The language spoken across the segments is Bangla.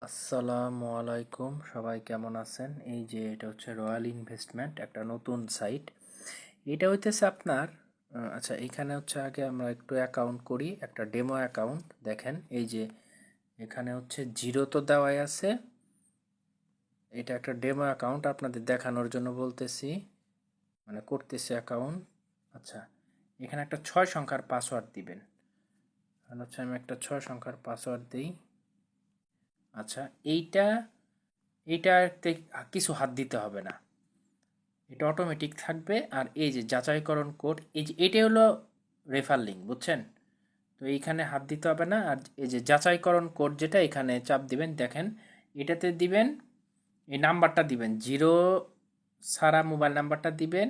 আসসালামু আলাইকুম, সবাই কেমন আছেন? এই যে এটা হচ্ছে রয়্যাল ইনভেস্টমেন্ট, একটা নতুন সাইট। এটা হইতেছে আপনার আচ্ছা, এখানে হচ্ছে আগে আমরা একটু অ্যাকাউন্ট করি, একটা ডেমো অ্যাকাউন্ট। দেখেন এই যে এখানে হচ্ছে জিরো তো দেওয়াই আছে। এটা একটা ডেমো অ্যাকাউন্ট, আপনাদের দেখানোর জন্য বলতেছি, মানে করতেছি অ্যাকাউন্ট। আচ্ছা, এখানে একটা 6 সংখ্যার পাসওয়ার্ড দিবেন। তাহলে হচ্ছে আমি একটা 6 সংখ্যার পাসওয়ার্ড দিই। আচ্ছা, এইটাতে কিছু হাত দিতে হবে না, এটা অটোমেটিক থাকবে। আর এই যে যাচাইকরণ কোড, এই যে এটা হলো রেফার লিঙ্ক, বুঝছেন? তো এইখানে হাত দিতে হবে না। আর এই যে যাচাইকরণ কোড, যেটা এখানে চাপ দিবেন, দেখেন এটাতে দিবেন, এই নাম্বারটা দিবেন, জিরো সারা মোবাইল নাম্বারটা দিবেন।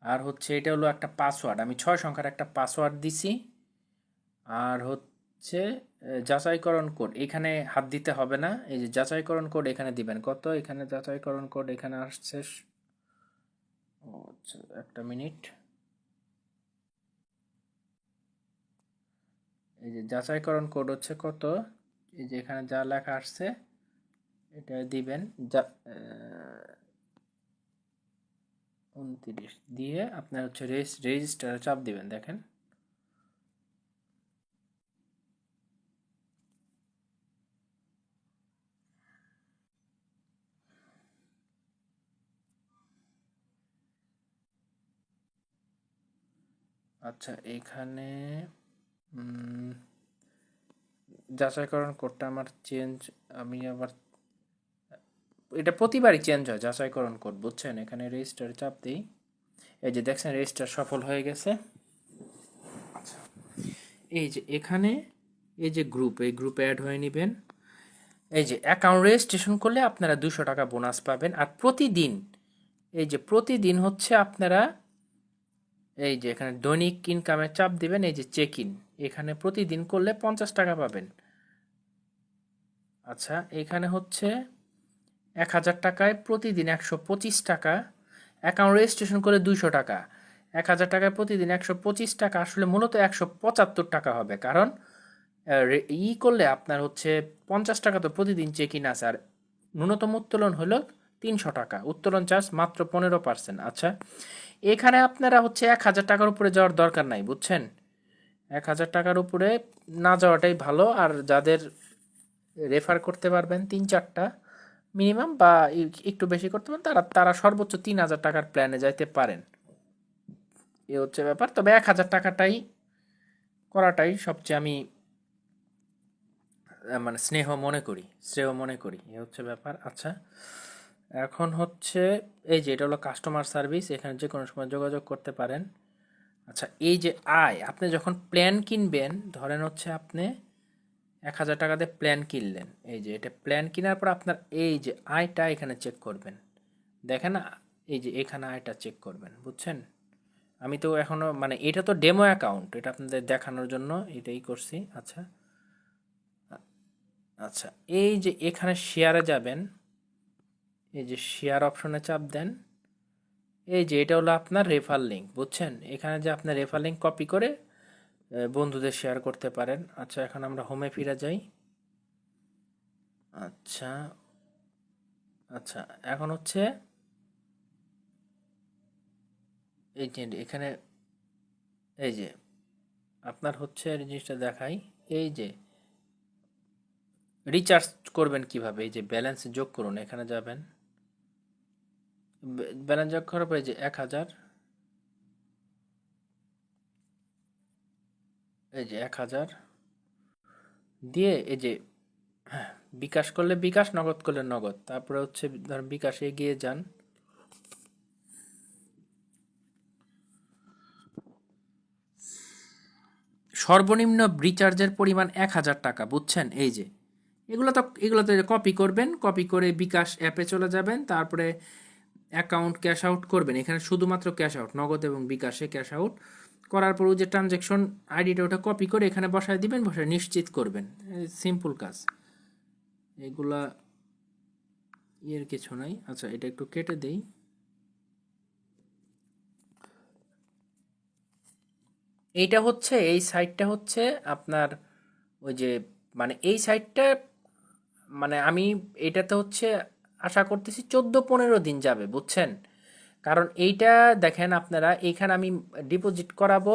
আর হচ্ছে এটা হলো একটা পাসওয়ার্ড, আমি 6 সংখ্যার একটা পাসওয়ার্ড দিছি। আর হচ্ছে যাচাইকরণ কোড, এখানে হাত দিতে হবে না। এই যে যাচাইকরণ কোড এখানে দিবেন, কত এখানে যাচাইকরণ কোড এখানে আসছে। ও আচ্ছা, একটা মিনিট। এই যে যাচাইকরণ কোড হচ্ছে কত, এই যে এখানে যা লেখা আসছে এটা দিবেন, যা 29 দিয়ে আপনার হচ্ছে রেজিস্টারে চাপ দিবেন। দেখেন আচ্ছা, এখানে যাচাইকরণ কোডটা আমার চেঞ্জ, আমি আবার, এটা প্রতিবারই চেঞ্জ হয় যাচাইকরণ কোড, বুঝছেন? এখানে রেজিস্টারে চাপ দিই, এই যে দেখছেন রেজিস্টার সফল হয়ে গেছে। আচ্ছা, এই যে এখানে এই যে গ্রুপ, এই গ্রুপে অ্যাড হয়ে নেবেন। এই যে অ্যাকাউন্ট রেজিস্ট্রেশন করলে আপনারা 200 টাকা বোনাস পাবেন। আর প্রতিদিন, এই যে প্রতিদিন হচ্ছে আপনারা, এই যে এখানে দৈনিক ইনকামে চাপ দিবেন, এই যে চেক ইন, এখানে প্রতিদিন করলে 50 টাকা পাবেন। আচ্ছা, এখানে হচ্ছে 1000 টাকায় প্রতিদিন 125 টাকা, অ্যাকাউন্ট রেজিস্ট্রেশন করে 200 টাকা, 1000 টাকায় প্রতিদিন 125 টাকা, আসলে মূলত 175 টাকা হবে। কারণ করলে আপনার হচ্ছে 50 টাকা তো প্রতিদিন চেক ইন আছে, আর ন্যূনতম উত্তোলন হলো 300 টাকা, উত্তোলন চার্জ মাত্র 15%। আচ্ছা, এখানে আপনারা হচ্ছে 1000 টাকার উপরে যাওয়ার দরকার নাই, বুঝছেন? 1000 টাকার উপরে না যাওয়াটাই ভালো। আর যাদের রেফার করতে পারবেন 3-4টা মিনিমাম, বা একটু বেশি করতে পারেন, তারা তারা সর্বোচ্চ 3000 টাকার প্ল্যানে যাইতে পারেন। এ হচ্ছে ব্যাপার। তবে 1000 টাকাটাই করাটাই সবচেয়ে আমি মানে শ্রেয় মনে করি, এ হচ্ছে ব্যাপার। আচ্ছা, এখন হচ্ছে এই যে এটা হলো কাস্টমার সার্ভিস, এখানে যে কোনো সময় যোগাযোগ করতে পারেন। আচ্ছা, এই যে আপনি যখন প্ল্যান কিনবেন, ধরেন হচ্ছে আপনি 1000 টাকা দিয়ে প্ল্যান কিনলেন, এই যে এটা প্ল্যান কেনার পর আপনার এই যে আয়টা এখানে চেক করবেন। দেখেন এই যে এখানে আয়টা চেক করবেন, বুঝছেন? আমি তো এখনো, মানে এটা তো ডেমো অ্যাকাউন্ট, এটা আপনাদের দেখানোর জন্য এটাই করছি। আচ্ছা, আচ্ছা, এই যে এখানে শেয়ারে যাবেন, এই যে শেয়ার অপশনে চাপ দেন। এই যে এটা হলো আপনার রেফার লিঙ্ক, বুঝছেন? এখানে যে আপনার রেফার লিঙ্ক কপি করে বন্ধুদের শেয়ার করতে পারেন। আচ্ছা, এখন আমরা হোমে ফিরে যাই। আচ্ছা, আচ্ছা, এখন হচ্ছে এই যে এখানে, এই যে আপনার হচ্ছে এই জিনিসটা দেখাই, এই যে রিচার্জ করবেন কিভাবে, এই যে ব্যালেন্স যোগ করুন, এখানে যাবেন, ব্যালেন্স যোগ করার পর এই যে 1000, এই যে 1000 দিয়ে, এই যে বিকাশ করলে বিকাশ, নগদ করলে নগদ, তারপরে হচ্ছে ধর বিকাশে এগিয়ে যান। সর্বনিম্ন রিচার্জের পরিমাণ 1000 টাকা, বুঝছেন? এই যে এগুলো তো কপি করবেন, কপি করে বিকাশ অ্যাপে চলে যাবেন, তারপরে অ্যাকাউন্ট ক্যাশ আউট করবেন। এখানে শুধুমাত্র ক্যাশ আউট, নগদ এবং বিকাশে ক্যাশ আউট করার পর ওই যে ট্রানজ্যাকশন আইডিটা ওটা কপি করে এখানে বসায় দিবেন, বসায় নিশ্চিত করবেন। সিম্পল কাজ, এগুলা এর কিছু নাই। আচ্ছা, এটা একটু কেটে দেই। এইটা হচ্ছে, এই সাইটটা হচ্ছে আপনার ওই যে, মানে এই সাইটটা মানে আমি এটাতে হচ্ছে আশা করতেছি 14-15 দিন যাবে, বুঝছেন? কারণ এইটা দেখেন আপনারা, এইখানে আমি ডিপোজিট করাবো।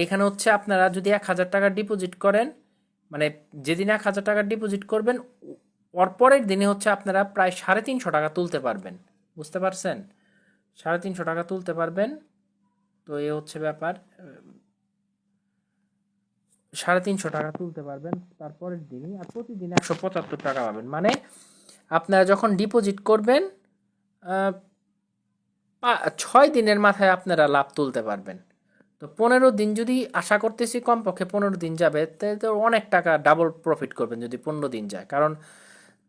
এখানে হচ্ছে আপনারা যদি 1,000 টাকা ডিপোজিট করেন, মানে যেদিন 1,000 টাকা ডিপোজিট করবেন, ওর পরের দিনে হচ্ছে আপনারা প্রায় 350 টাকা তুলতে পারবেন। বুঝতে পারছেন? 350 টাকা তুলতে পারবেন। তো এ হচ্ছে ব্যাপার। 350 টাকা তুলতে পারবেন তারপরের দিনই, আর প্রতিদিন 175 টাকা পাবেন। মানে আপনারা যখন ডিপোজিট করবেন 6 দিনের মাথায় আপনারা লাভ তুলতে পারবেন। তো 15 দিন যদি আশা করতেছি, কমপক্ষে 15 দিন যাবে, তাহলে তো অনেক টাকা ডাবল প্রফিট করবেন যদি 15 দিন যায়। কারণ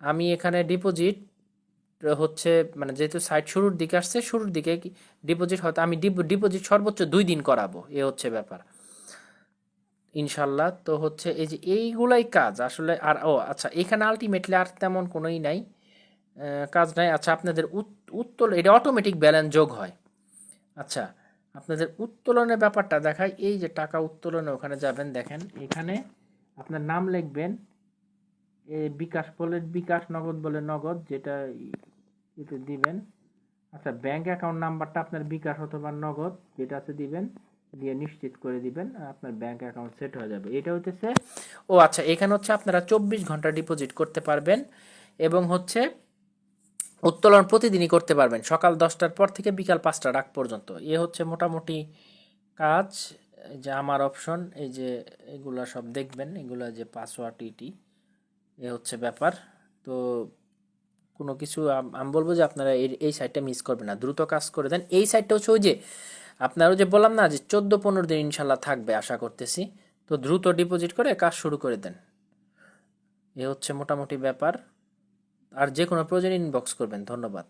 আমি এখানে ডিপোজিট হচ্ছে, মানে যেহেতু সাইট শুরুর দিকে আসছে, শুরুর দিকে ডিপোজিট হয়তো আমি ডিপোজিট সর্বোচ্চ 2 দিন করাবো, এ হচ্ছে ব্যাপার ইনশাল্লাহ। তো হচ্ছে এই যে এইগুলাই কাজ আসলে। আর আচ্ছা, এখানে আলটিমেটলি আর তেমন কোনোই নাই, কাজ নাই। আচ্ছা, আপনাদের উত্তোলন এটা অটোমেটিক ব্যালেন্স যোগ হয়। আচ্ছা, আপনাদের উত্তোলনের ব্যাপারটা দেখায়। এই যে টাকা উত্তোলনে ওখানে যাবেন, দেখেন এখানে আপনার নাম লিখবেন, বিকাশ বলে বিকাশ, নগদ বলে নগদ, যেটা এতে দিবেন। আচ্ছা, ব্যাংক অ্যাকাউন্ট নাম্বারটা আপনার বিকাশ অথবা নগদ যেটা আছে দিবেন, দিয়ে নিশ্চিত করে দিবেন, আপনার ব্যাংক অ্যাকাউন্ট সেট হয়ে যাবে। এটা হইতেছে। আচ্ছা, এখানে হচ্ছে আপনারা 24 ঘন্টা ডিপোজিট করতে পারবেন, এবং হচ্ছে উত্তোলন প্রতিদিনই করতে পারবেন, সকাল 10টার পর থেকে বিকাল 5টার আগ পর্যন্ত। এ হচ্ছে মোটামুটি কাজ। এই যে আমার অপশন, এই যে এগুলা সব দেখবেন, এগুলা যে পাসওয়ার্ড ইটি, এ হচ্ছে ব্যাপার। তো কোনো কিছু আমি বলবো যে আপনারা এই সাইটটা মিস করবেন না, দ্রুত কাজ করে দেন। এই সাইটটা হচ্ছে ওই যে আপনারও যে বললাম না যে 14-15 দিন ইনশাল্লাহ থাকবে আশা করতেছি। তো দ্রুত ডিপোজিট করে কাজ শুরু করে দেন। এ হচ্ছে মোটামুটি ব্যাপার। আর যে কোনো প্রয়োজনে ইনবক্স করবেন। ধন্যবাদ।